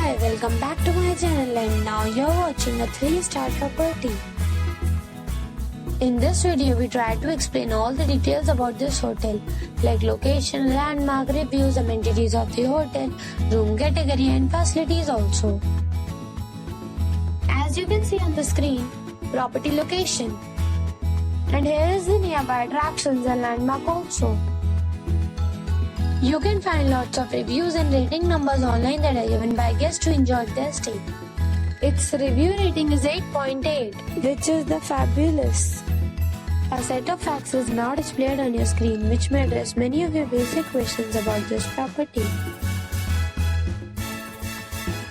Hi, welcome back to my channel, and now you're watching a 3-star property. In this video, we try to explain all the details about this hotel, like location, landmark, reviews, amenities of the hotel, room category and facilities also. As you can see on the screen, property location. And here is the nearby attractions and landmark also. You can find lots of reviews and rating numbers online that are given by guests who enjoyed their stay. Its review rating is 8.8, which is the fabulous. A set of facts is now displayed on your screen, which may address many of your basic questions about this property.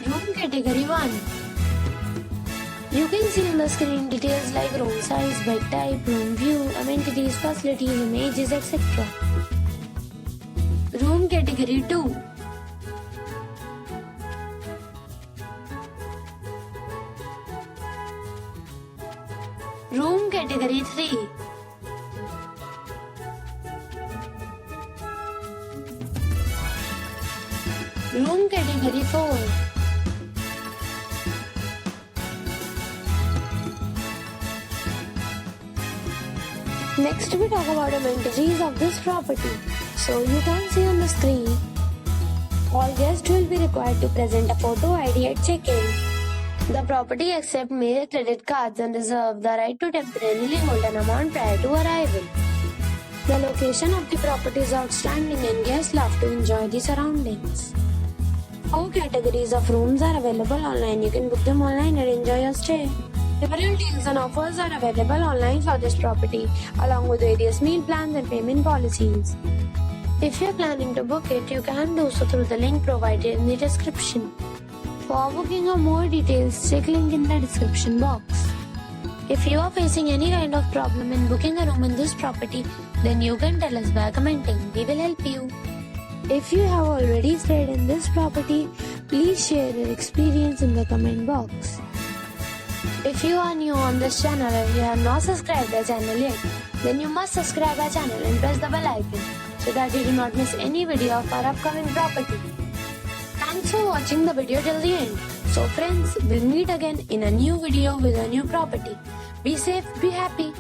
Room category 1. You can see on the screen details like room size, bed type, room view, amenities, facilities, images, etc. Room category 2. Room category 3. Room category 4. Next we talk about amenities of this property. So you can see on the screen, all guests will be required to present a photo ID at check-in. The property accepts major credit cards and reserves the right to temporarily hold an amount prior to arrival. The location of the property is outstanding and guests love to enjoy the surroundings. 4 categories of rooms are available online. You can book them online and enjoy your stay. Several deals and offers are available online for this property, along with various meal plans and payment policies. If you are planning to book it, you can do so through the link provided in the description. For booking or more details, check link in the description box. If you are facing any kind of problem in booking a room in this property, then you can tell us by commenting. We will help you. If you have already stayed in this property, please share your experience in the comment box. If you are new on this channel and you have not subscribed our channel yet, then you must subscribe our channel and press the bell icon so that you do not miss any video of our upcoming property. Thanks for watching the video till the end. So friends, we'll meet again in a new video with a new property. Be safe, be happy.